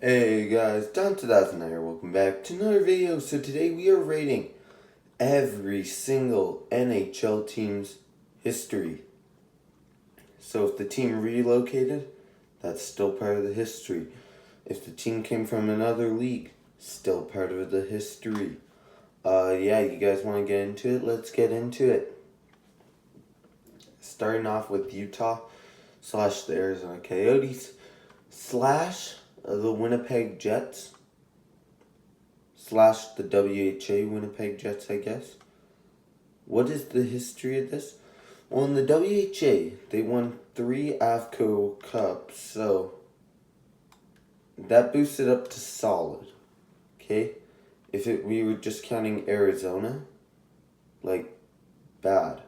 Hey guys, Don 2009 here. Welcome back to another video. So today we are rating every single NHL team's history. So if the team relocated, that's still part of the history. If the team came from another league, still part of the history. Yeah, you guys want to get into it? Let's get into it. Starting off with Utah / the Arizona Coyotes / the Winnipeg Jets / the WHA Winnipeg Jets, I guess. What is the history of this? Well, in the WHA, they won 3 AVCO Cups, so that boosted up to solid. Okay? If we were just counting Arizona, like, bad.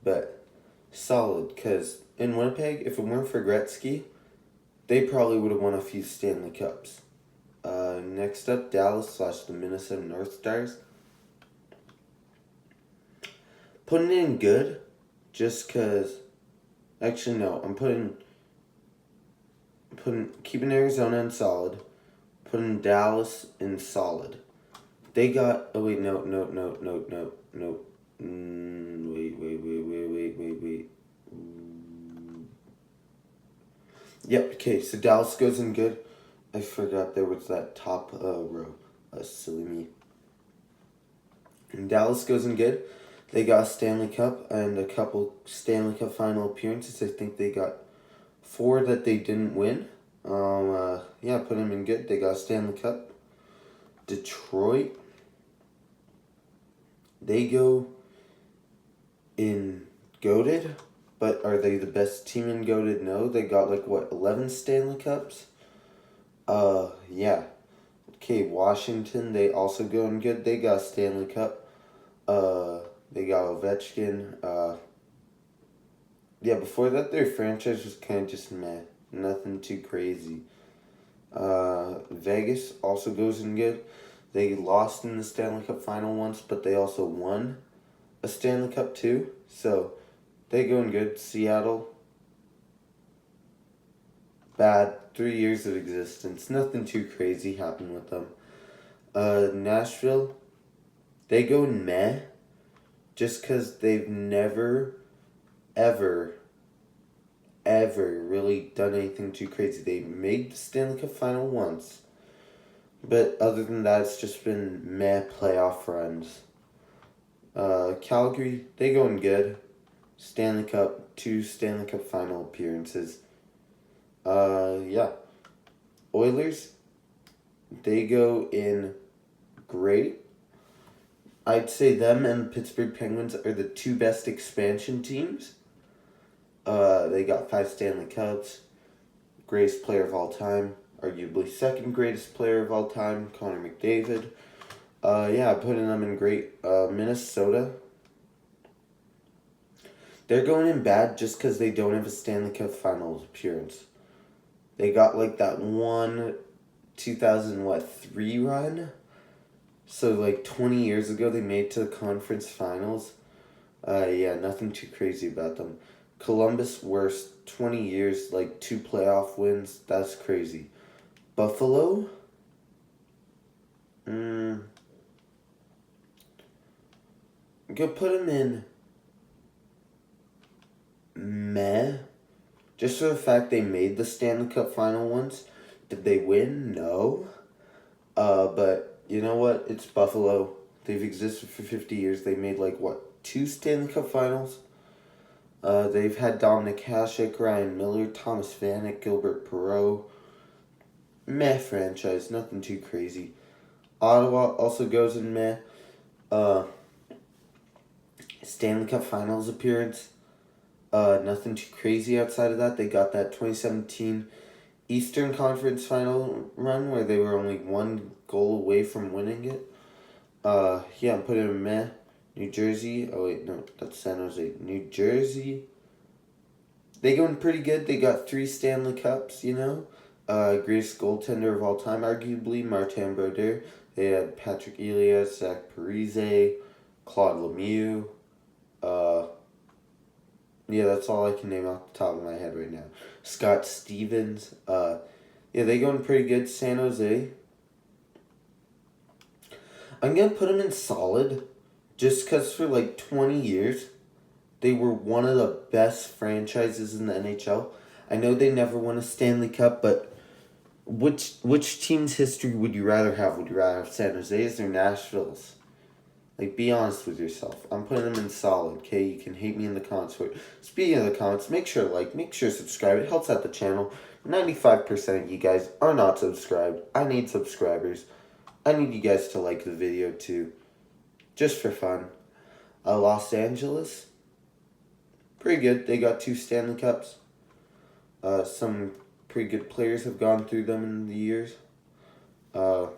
But solid, because in Winnipeg, if it weren't for Gretzky, they probably would have won a few Stanley Cups. Next up, Dallas / the Minnesota North Stars. Putting in good, just because. Actually, no. I'm keeping Arizona in solid. Putting Dallas in solid. They got. Oh wait, no. Wait. Yep. Okay. So Dallas goes in good. I forgot there was that top row. Silly me. And Dallas goes in good. They got a Stanley Cup and a couple Stanley Cup final appearances. I think they got 4 that they didn't win. Yeah, put them in good. They got a Stanley Cup. Detroit, they go in goated, but are they the best team in goated? No, they got 11 Stanley Cups. Yeah. Okay, Washington, they also go in good. They got a Stanley Cup. They got Ovechkin. Yeah, before that, their franchise was kind of just meh. Nothing too crazy. Vegas also goes in good. They lost in the Stanley Cup final once, but they also won a Stanley Cup too. So, they go in good. Seattle, bad. 3 years of existence. Nothing too crazy happened with them. Nashville, they go in meh. Just because they've never, ever really done anything too crazy. They made the Stanley Cup final once, but other than that, it's just been meh playoff runs. Calgary, they going good. Stanley Cup, 2 Stanley Cup final appearances. Yeah. Oilers, they go in great. I'd say them and the Pittsburgh Penguins are the 2 best expansion teams. They got 5 Stanley Cups. Greatest player of all time. Arguably second greatest player of all time, Connor McDavid. Yeah, putting them in great. Minnesota, they're going in bad just because they don't have a Stanley Cup Finals appearance. They got that one 2003 run. So 20 years ago they made to the conference finals. Yeah, nothing too crazy about them. Columbus, worst. 20 years, 2 playoff wins. That's crazy. Buffalo? I'm gonna put them in meh. Just for the fact they made the Stanley Cup final once. Did they win? No. But you know what? It's Buffalo. They've existed for 50 years. They made 2 Stanley Cup finals? They've had Dominic Hasek, Ryan Miller, Thomas Vanek, Gilbert Perreault. Meh franchise, nothing too crazy. Ottawa also goes in meh. Stanley Cup Finals appearance. Nothing too crazy outside of that. They got that 2017 Eastern Conference Final run where they were only 1 goal away from winning it. Yeah, I'm putting in meh. New Jersey. Oh wait, no, that's San Jose. New Jersey, they going pretty good. They got 3 Stanley Cups, greatest goaltender of all time, arguably, Martin Brodeur. They had Patrick Elias, Zach Parise, Claude Lemieux. Yeah, that's all I can name off the top of my head right now. Scott Stevens. Yeah, they going pretty good. San Jose. I'm gonna put them in solid, just because for like 20 years, they were one of the best franchises in the NHL. I know they never won a Stanley Cup, but which team's history would you rather have? Would you rather have San Jose's or Nashville's? Like, be honest with yourself. I'm putting them in solid, okay? You can hate me in the comments. But speaking of the comments, make sure to like, make sure to subscribe. It helps out the channel. 95% of you guys are not subscribed. I need subscribers. I need you guys to like the video too. Just for fun. Los Angeles. Pretty good. They got 2 Stanley Cups. Some pretty good players have gone through them in the years. Yeah,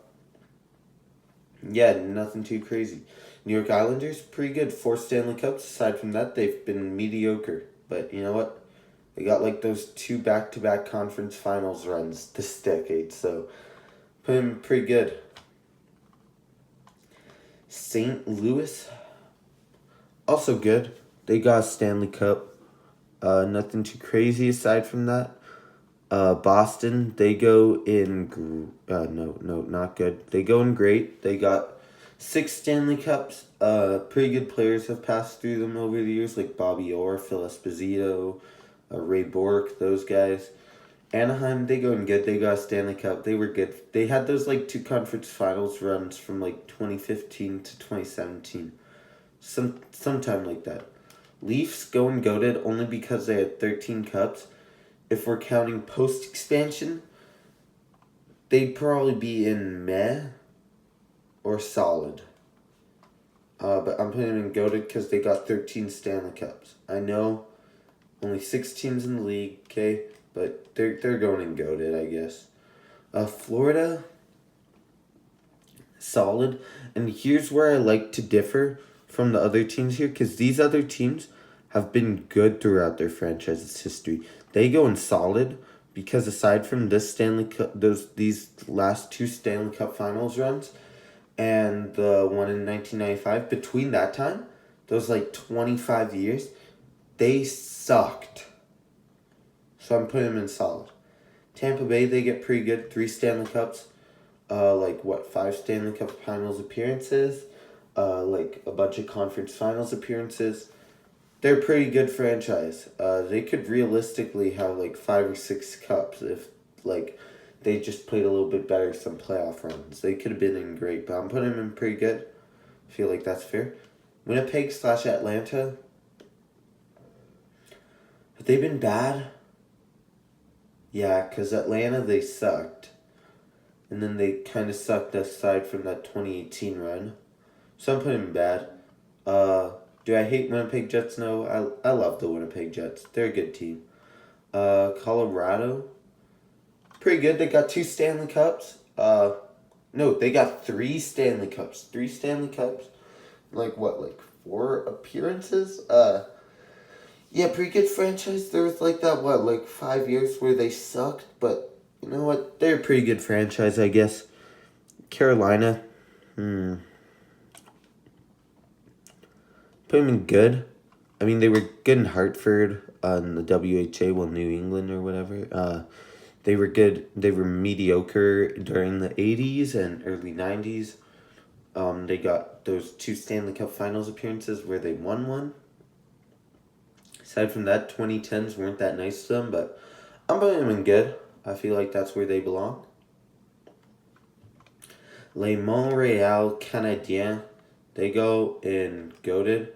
nothing too crazy. New York Islanders, pretty good. 4 Stanley Cups. Aside from that, they've been mediocre. But you know what? They got like those 2 back-to-back conference finals runs this decade. So, put them pretty good. St. Louis, also good. They got a Stanley Cup. Nothing too crazy aside from that. Boston, they go in. No, not good. They go in great. They got 6 Stanley Cups. Pretty good players have passed through them over the years, like Bobby Orr, Phil Esposito, Ray Bourque, those guys. Anaheim, they go in good. They got a Stanley Cup. They were good. They had those like 2 conference finals runs from like 2015 to 2017. Sometime like that. Leafs going goated only because they had 13 cups. If we're counting post expansion, they'd probably be in meh or solid. But I'm putting them in goated because they got 13 Stanley Cups. I know only 6 teams in the league, okay, but they're going in goated, I guess. Florida, solid. And here's where I like to differ from the other teams here, because these other teams have been good throughout their franchise's history. They go in solid because aside from this Stanley Cup, these last 2 Stanley Cup Finals runs, and the one in 1995, between that time, those like 25 years, they sucked. So I'm putting them in solid. Tampa Bay, they get pretty good. 3 Stanley Cups. 5 Stanley Cup Finals appearances. A bunch of conference finals appearances. They're a pretty good franchise. They could realistically have like 5 or 6 cups if like they just played a little bit better some playoff runs. They could have been in great, but I'm putting them in pretty good. I feel like that's fair. Winnipeg/Atlanta. Have they been bad? Yeah, because Atlanta, they sucked. And then they kind of sucked aside from that 2018 run. So I'm putting them bad. Do I hate Winnipeg Jets? No, I love the Winnipeg Jets. They're a good team. Colorado, pretty good. They got 2 Stanley Cups. No, they got 3 Stanley Cups. 3 Stanley Cups. Like 4 appearances? Yeah, pretty good franchise. There was 5 years where they sucked, but you know what? They're a pretty good franchise, I guess. Carolina, put them in good. I mean, they were good in Hartford, in the WHA, New England or whatever. They were good. They were mediocre during the 80s and early 90s. They got those 2 Stanley Cup Finals appearances where they won one. Aside from that, 2010s weren't that nice to them, but I'm putting them in good. I feel like that's where they belong. Les Montréal Canadiens, they go in goated.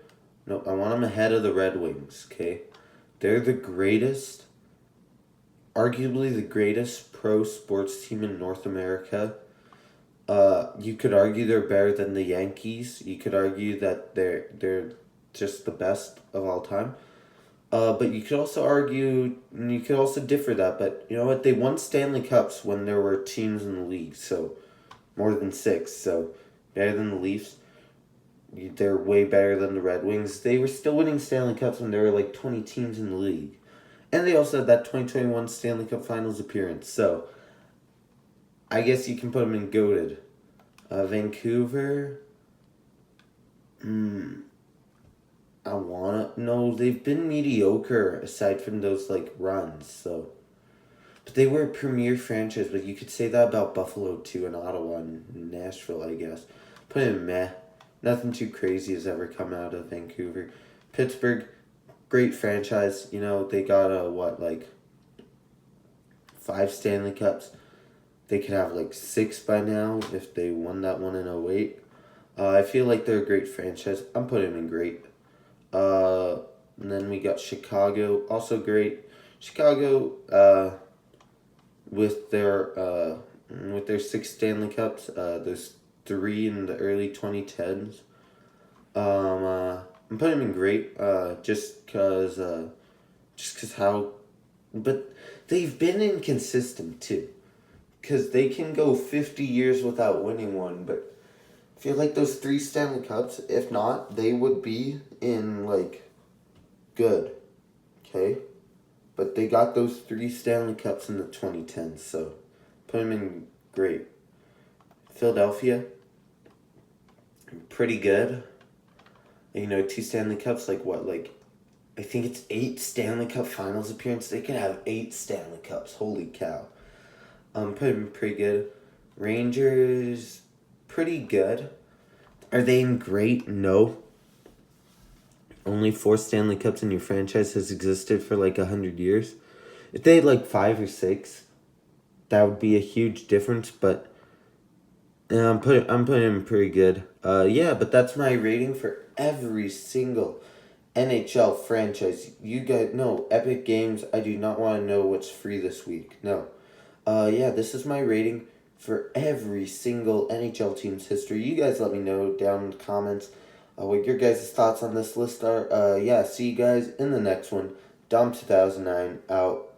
No, I want them ahead of the Red Wings, okay? They're the greatest, arguably the greatest pro sports team in North America. You could argue they're better than the Yankees. You could argue that they're just the best of all time. But you could also argue, and you could also differ that, but you know what? They won Stanley Cups when there were teams in the league, so more than 6, so better than the Leafs. They're way better than the Red Wings. They were still winning Stanley Cups when there were 20 teams in the league. And they also had that 2021 Stanley Cup Finals appearance, so I guess you can put them in goated. Vancouver, no, they've been mediocre aside from those runs. So But they were a premier franchise, but you could say that about Buffalo too, and Ottawa and Nashville, I guess. Put in meh. Nothing too crazy has ever come out of Vancouver. Pittsburgh, great franchise. You know, they got like 5 Stanley Cups. They could have like 6 by now if they won that one in 08. I feel like they're a great franchise. I'm putting them in great. And then we got Chicago, also great. Chicago, with their 6 Stanley Cups, there's 3 in the early 2010s. I'm putting them in great, just cause how, but they've been inconsistent too, cause they can go 50 years without winning one, but I feel like those 3 Stanley Cups, if not, they would be in like good, okay, but they got those 3 Stanley Cups in the 2010s, so put them in great. Philadelphia, pretty good. You know, 2 Stanley Cups, like what, like, I think it's 8 Stanley Cup Finals appearances. They could have 8 Stanley Cups. Holy cow. Pretty good. Rangers, pretty good. Are they in great? No. Only 4 Stanley Cups in your franchise has existed for like 100 years. If they had like 5 or 6, that would be a huge difference, but I'm putting him pretty good. Yeah, but that's my rating for every single NHL franchise. You guys know Epic Games. I do not want to know what's free this week. No. Yeah, this is my rating for every single NHL team's history. You guys let me know down in the comments what your guys' thoughts on this list are. Yeah, see you guys in the next one. Dom 2009 out.